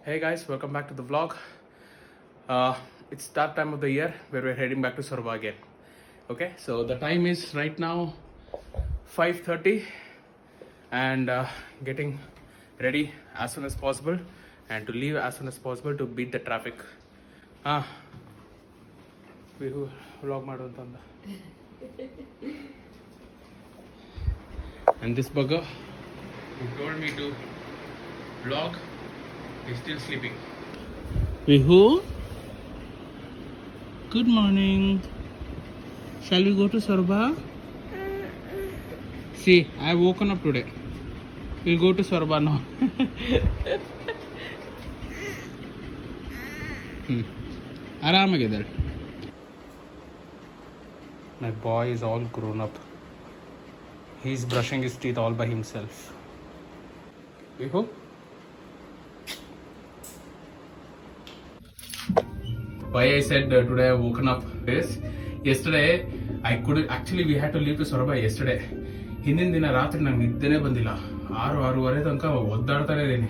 Hey guys, welcome back to the vlog. It's that time of the year where we're heading back to Sorba again. Okay, so the time is right now 5:30 and getting ready as soon as possible and to leave as soon as possible to beat the traffic. We vlog ಮಾಡು ಅಂತ ಅಂದ. And this bugger who told me to vlog is still sleeping. Vihu, good morning. Shall we go to Sorba? See, I have woken up today. We'll go to Sorba now. ಆರಾಮಾಗಿದ್ದಾರೆ. My boy is all grown up. He's brushing his teeth all by himself. Vihu? Why I said today I woken up is yesterday I couldn't actually we had to leave to Sorba yesterday. ಹಿಂದಿನ ದಿನ ರಾತ್ರಿ ನಂಗೆ ನಿದ್ದೆನೇ ಬಂದಿಲ್ಲ. 6:30 ತನಕ ಒದ್ದಾಡ್ತಾನೆ ಇದ್ದೀನಿ.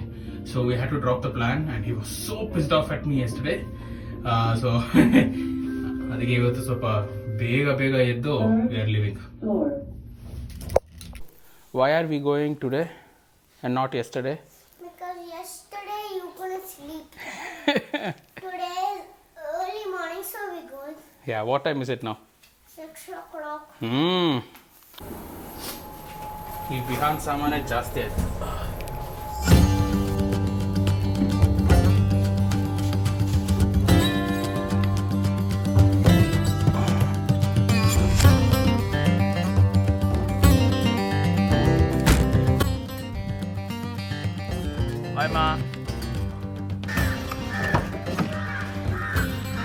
So we had to drop the plan and he was so pissed off at me yesterday. So ಅದಕ್ಕೆ ಇವತ್ತು ಸ್ವಲ್ಪ ಬೇಗ ಎದ್ದು we are leaving. Why are we going today and not yesterday? Because yesterday you couldn't sleep. Today is early morning, so we're going. Yeah, what time is it now? 6 o'clock. ಈ ಬಿಹಾನ್ ಸಾಮಾನೇ ಜಾಸ್ತಿ ಆಯ್ತು. ಬಾಯ್ ಮಾ.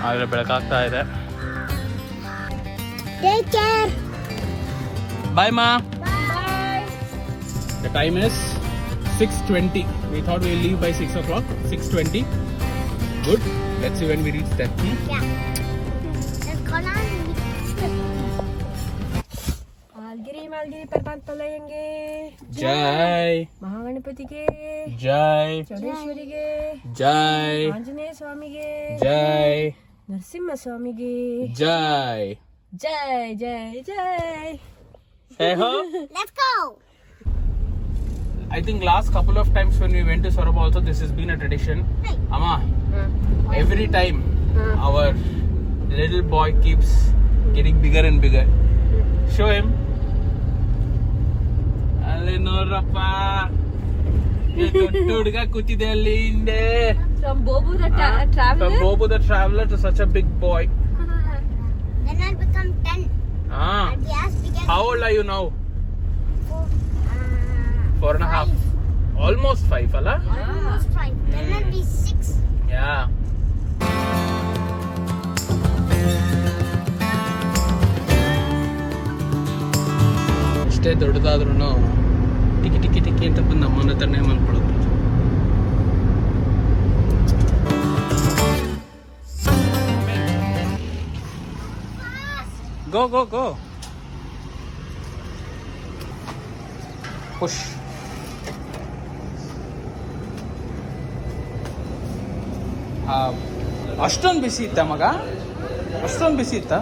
ಆದರೆ ಬೆಳಕಾಗ್ತಾ ಇದೆ. Take care. ಬಾಯ್ ಮಾ. Bye. The time is 6:20. We thought we'll leave by 6 o'clock. 6:20. Good. Let's see when we reach there. Yeah. Let's go now. मालगिरी पर्वत तोलेंगे जय महागणपति के जय चौडेश्वरी के जय आंजनेय स्वामी के जय नरसिंह स्वामी के जय जय जय जय. Say ho. Let's go. I think last couple of times when we went to Sorba also this has been a tradition. Hey. Amma, every time our little boy keeps getting bigger and bigger. Show him. ಅಲ್ಲಿ ನೋಡ್ರಪ್ಪ ದೊಡ್ಡ ಹುಡುಗ ಕೂತಿದೆ ಅಲ್ಲಿ ಹಿಂದೆ. From Bobu the traveler. From Bobu the traveler to such a big boy. Then I'll become 10. I'll be as big as How old are you now? 4 and a half. 5. Almost 5, Allah? Almost 5. Then I'll be 6. Yeah. ಎಷ್ಟೇ ದೊಡ್ಡದಾದ್ರೂ ಟಿಕ್ಕಿ ಅಂತ ಬಂದು ನಮ್ಮನ್ನ ತನ್ನೇ ಮಲ್ಕೊಳ್ಳೋದು. Go, go, go. Push. ಅಷ್ಟೊಂದು ಬಿಸಿ ಇತ್ತ ಮಗ? ಅಷ್ಟೊಂದು ಬಿಸಿ ಇತ್ತ?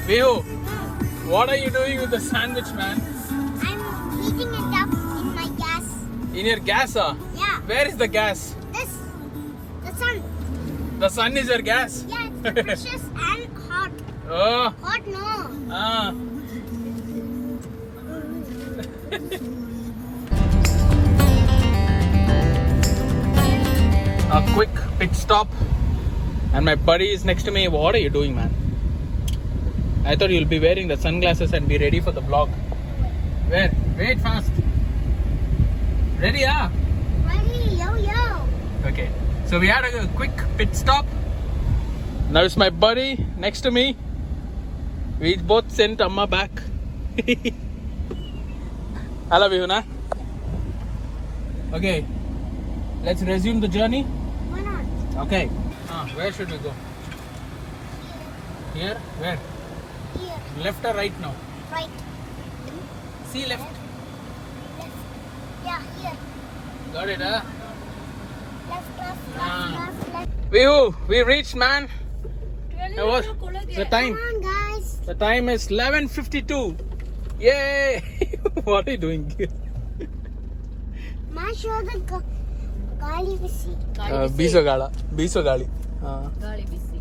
Vihu, what are you doing with the sandwich, man? I'm heating it up in my gas. In your gas, Yeah. Where is the gas? This. The sun. The sun is your gas? Yeah, it's precious and hot. Oh, Hot no. A quick pit stop and my buddy is next to me. What are you doing, man? I thought you'll be wearing the sunglasses and be ready for the vlog. Wait fast. Ready, Ready, yo. Okay, so we had a quick pit stop. Now it's my buddy next to me. We both sent Amma back. I love you, na? Okay, let's resume the journey. Why not? Okay, Where should we go? Here? Where? Here. Left or right now? Right. See left. Left. Yeah, here. Got it, huh? Left, left, Ah. left, left, left. We reached, man. The time. Come on, guys. The time is 11:52. Yay! What are you doing here? Ma, show the gali visi. ಬೀಸೋ ಗಾಳಿ. ಗಾಳಿ ಬಿಸಿ.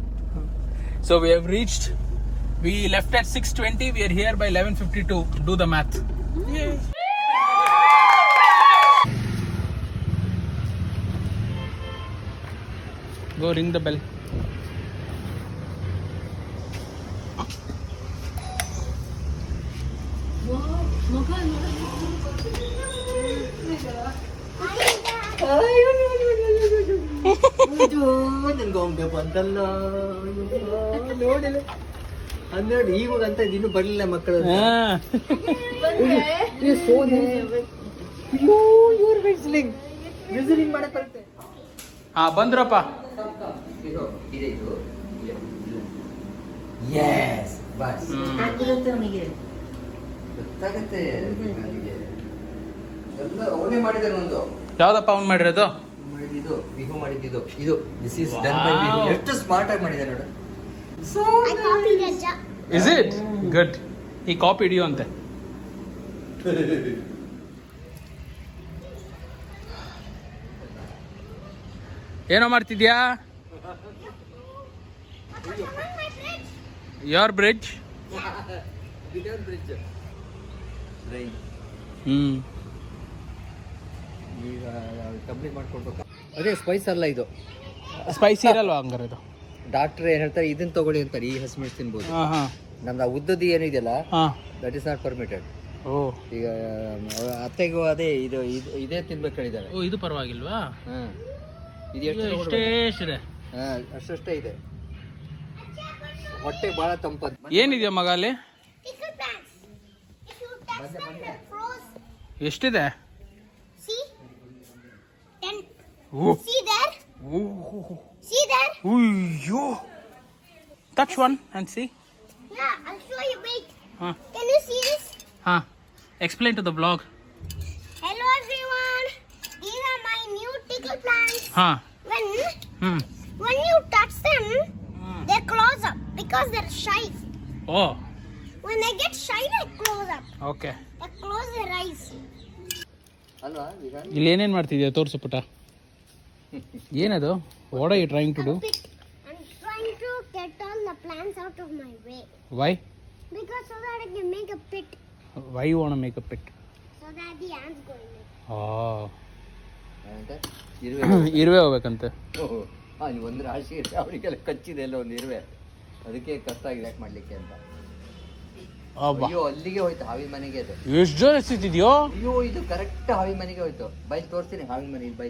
So we have reached. We left at 6:20. We are here by 11:52. Do the math. Yay. Go ring the bell. ಹೋಗ್ಬೇಕು ಅಂತಲ್ಲ ನೋಡಿಲ್ಲ ಹನ್ನೆರಡು ಈಗ ಅಂತ ಇನ್ನು ಬರ್ಲಿಲ್ಲ ಮಕ್ಕಳು ವಿಸಿಲಿಂಗ್ ಮಾಡಕ್ ಬರುತ್ತೆ ಹಾ ಬಂದ್ರಪ್ಪ. ಇದು ಇದೆ ಇದು ಯೆಸ್ ಬಸ್ ಗೊತ್ತಾಗತ್ತೆ ನನಗೆ ಎಲ್ಲ ಅವನೇ ಮಾಡಿದಾನೆ ಒಂದು ಯಾವ್ದಪ್ಪ ಅವ್ನು ಮಾಡಿರೋದು? ಮಾಡಿದ್ದು ಬಿಹು ಮಾಡಿದ್ದು ಇದು this is done by Bihu ಎಷ್ಟು ಸ್ಮಾರ್ಟ್ ಆಗಿ ಮಾಡಿದಾನೆ ನೋಡು I copied Ajja. Is it? Good. He copied you ಅಂತೆ. ಏನೋ ಮಾಡ್ತಿದ್ಯಾ? Your bridge. ಬಿಡರ್ ಬ್ರಿಡ್ಜ್ ರೈನ್ ಈಗ ಕಂಪ್ಲೀಟ್ ಮಾಡ್ಕೊಳ್ಬೇಕು ಅದೇ ಸ್ಪೈಸ್ ಅಲ್ಲ ಇದು ಸ್ಪೈಸಿ ಇರಲ್ವಾ ಹಂಗಾರೆ ಇದು? ಡಾಕ್ಟರ್ ಏನ್ ಹೇಳ್ತಾರೆ ಇದನ್ನ ತಗೊಳ್ಳಿ ಅಂತಾರೆ ಈ ಹಸಿಮೆಣಸು ತಿನ್ಬೋದು ಹಾಂ ಹಾಂ ನಮ್ದು ಉದ್ದದ್ದು ಏನಿದೆಯಲ್ಲ ಹಾಂ. ದಟ್ ಇಸ್ ನಾಟ್ ಪರ್ಮಿಟೆಡ್ ಓ ಈಗ ಅತ್ತೆಗೂ ಅದೇ ಇದು ಇದೇ ತಿನ್ಬೇಕು ಹೇಳಿದ್ದಾರೆ ಓ ಇದು ಪರವಾಗಿಲ್ವಾ? ಇದು ಎಷ್ಟು ಇಷ್ಟೇ ಎಷ್ಟಿದೆ? ಅಷ್ಟೇ ಇದೆ ಹೊಟ್ಟೆ ಬಹಳ ತಂಪದ್ ಏನಿದೆಯಾ ಮಗ ಅಲ್ಲಿ? Pickle plants. If you touch them, they froze. ಎಷ್ಟಿದೆ? See? 10. Oh See there? See there? ಅಯ್ಯೋ touch one and see. Yeah, I'll show you. Wait. ಹಾಂ Can you see this? ಹಾಂ explain to the blog. Hello everyone. These are my new pickle plants. ಹಾಂ When you touch them, they close up because they're shy. Oh When they get shy, they close up. Okay. They close their eyes. ಅಲ್ವಾ ಈಗ ಇಲ್ಲಿ ಏನೇನು ಮಾಡ್ತಿದ್ಯಾ ತೋರ್ಸು ಪುಟ. ಏನದು? What are you trying to do? I'm trying to get all the plants out of my way why because so that I can make a pit why you want to make a pit? so that the ants go in it. ಅಂತ ಇರುವೆ ಇರುವೆ ಹೋಗ್ಬೇಕಂತೆ. ಓಹೋ ಅಲ್ಲಿ ಒಂದು ರಾಶಿ ಇರುತ್ತೆ ಅವರಿಗೆಲ್ಲ ಕಚ್ಚಿದೆ ಎಲ್ಲ ಒಂದು ಇರುವೆ ಅದಕ್ಕೆ ಕಷ್ಟ ಆಗಿದೆ ಯಾಕೆ ಮಾಡ್ಲಿಕ್ಕೆ ಅಂತ ಅಬ್ಬಾ ಅಯ್ಯೋ ಅಲ್ಲಿಗೆ ಹೋಯ್ತು ಹಾವಿನ ಮನೆಗೆ ಅದು ಎಷ್ಟು ಜೋರ ಎಸ್ತಿದ್ಯೋ? ಅಯ್ಯೋ ಇದು ಕರೆಕ್ಟ್ ಹಾವಿನ ಮನೆಗೆ ಹೋಯ್ತು ಬೈ ತೋರಿಸ್ತೀನಿ ಹಾವಿನ ಮನೆ ಬೈ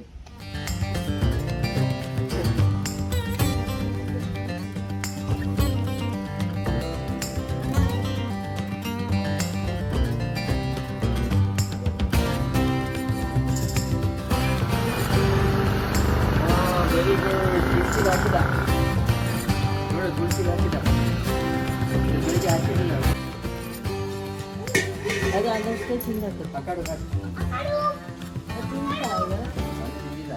ವೆರಿ ಗುಡ್ ತುಳಸಿ ಹಾಕಿದ ನೋಡು ತುಳಸಿ ಹಾಕಿದ ಬೆಳಿಗ್ಗೆ ಹಾಕಿರಲಿಲ್ಲ ಅದು ಅದಷ್ಟೇ ತಿನ್ನೋದು. ಕಾಡು ಕಾಡು Hello. ತಿಂದಿಲ್ಲ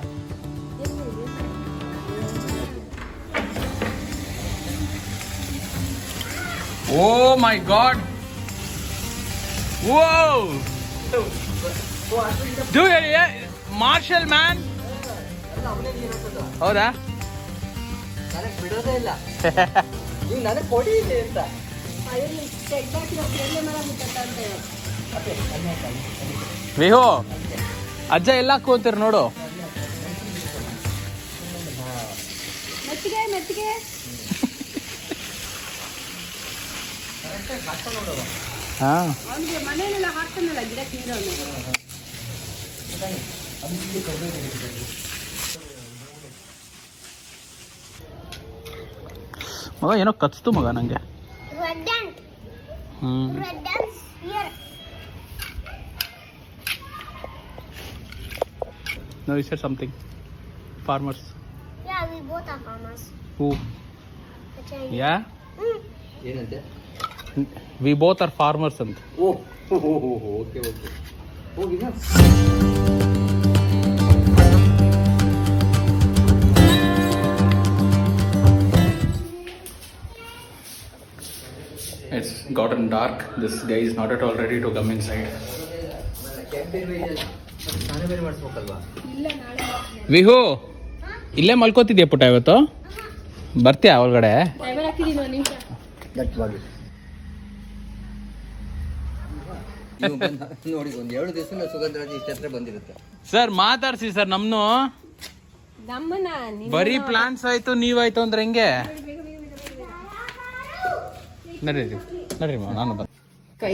oh my God. Whoa! Dude, marshal man. ಎಲ್ಲ ಅವನೇ ನೀರು ಹಾಕೋದು ಹೌದಾ? ನನಗೆ ಬಿಡೋದೇ ಇಲ್ಲ ನೀವು ನನಗೆ ಕೊಡಿ ಇಲ್ಲಿ ಅಂತ ವಿಹೋ ಅಜ್ಜ ಎಲ್ಲ ಹಾಕೋಂತೀರ ನೋಡು. ಮೆತ್ತಿಗೆ ಮೆತ್ತಿಗೆ ಹಾಂ ಅವನಿಗೆ ಮನೆಯಲ್ಲೆಲ್ಲ ಹಾಕ್ತಾನಲ್ಲ ಗಿಡಕ್ಕೆ ನೀರನ್ನು. ಮಗ ಏನೋ ಕಚ್ತು ಮಗ ನಂಗೆ. Red ant. Red ants here. No, you said something. Farmers. Yeah, we both are farmers. Who That's why. ಯಾ ಏನಂತೆ? ವಿ ಬೋತ್ ಆರ್ ಫಾರ್ಮರ್ಸ್ ಅಂತ. ಓಕೆ ಹೋಗಿದ. It's gotten dark. This guy is not at all ready to come inside. ಸ್ನಾನ ಬೇರೆ ಮಾಡಿಸ್ಬೇಕಲ್ವಾ? ವಿಹು ಇಲ್ಲೇ ಮಲ್ಕೋತಿದ್ಯಾ ಪುಟ್ಟ ಇವತ್ತು? ಬರ್ತೀಯಾ ಒಳಗಡೆ? ದಟ್ಟವಾಗಿ ನೀವು ನೋಡಿ ಒಂದು 2 ದಿವಸ ಸುಗಂಧರಾಜ್ ಇಷ್ಟ ಹತ್ರ ಬಂದಿರುತ್ತೆ. ಸರ್ ಮಾತಾಡ್ಸಿ ಸರ್ ನಮ್ನು. ನಮ್ಮನ್ನ ಬರೀ ಪ್ಲಾನ್ಸ್ ಆಯ್ತು ನೀವಾಯ್ತು ಅಂದ್ರೆ ಹೆಂಗೆ? ನಡೀರಿ ನಾನು ಬಂದ.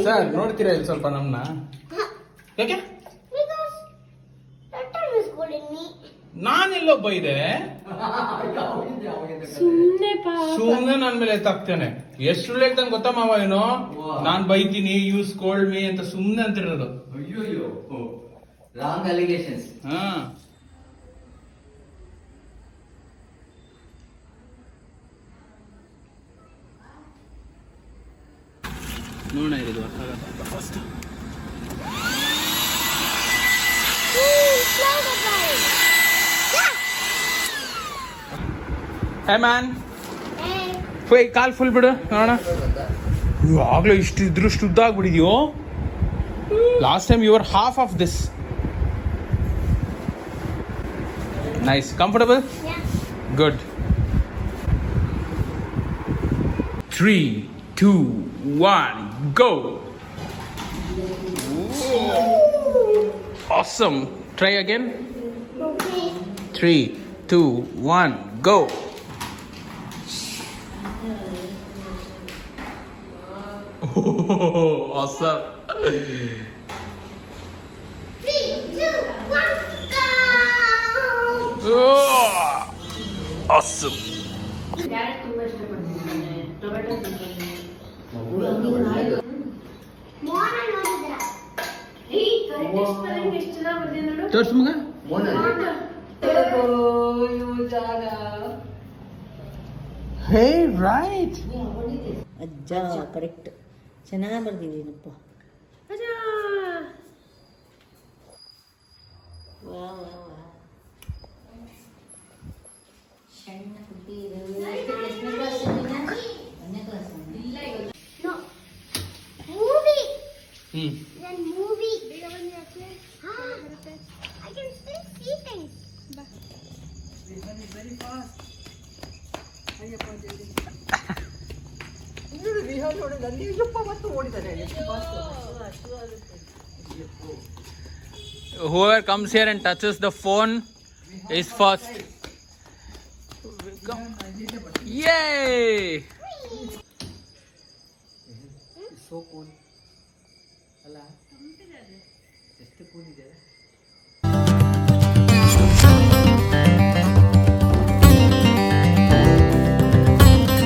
ಸರ್ ನೋಡ್ತೀರಾ ಇಲ್ಲಿ ಸ್ವಲ್ಪ ನಮ್ನ? ಯಾಕೆ? Because that time is calling me. ನಾನೆಲ್ಲೋ ಬೈದೆ? ಸುಮ್ನೆ ನನ್ ಮೇಲೆ ಎತ್ತಾಕ್ತೇನೆ. ಎಷ್ಟು ಸುಳ್ಳು ಹೇಳ್ತಾನೆ ಗೊತ್ತಾ ಮಾವ ಏನು? ನಾನ್ ಬೈತೀನಿ ಯು ಸ್ಕೋಲ್ಡ್ ಮೀ ಅಂತ ಸುಮ್ನೆ ಅಂತಿರೋದು. ಅಯ್ಯೋ ರಾಂಗ್ ಅಲಿಗೇಷನ್ಸ್. ಹಾ ನೋಡ ಇದು ಅರ್ಥ ಆಗತ್ತ first. Hey man, Hey. Call full ಬಿಡು ನೋಡೋಣ. ಆಗ್ಲೇ ಇಷ್ಟು ಉದ್ದ ಆಗ್ಬಿಡಿದ್ಯೋ. Last time you are half of this. Nice, comfortable, Yeah. Good. 3, 2, 1, go. Awesome. Try again. Okay. 3, 2, 1, go. Oh, awesome. 3, 2, 1, go. Oh, awesome. Morning ನೋಡಿದ್ರಾ? ತೋರ್ಸು ಮಗ. ಹೇ ರೈಟ್. ಅಜ್ಜ ಕರೆಕ್ಟ್ ಚೆನ್ನಾಗಿ ಬರ್ದಿದ್ದೀನಪ್ಪ. No. Movie. Hmm. Then movie. I can still see things. Whoever comes here and touches the phone is first. Yay! So cool ಅಲ್ಲ, ಎಷ್ಟು cool ಇದೆ.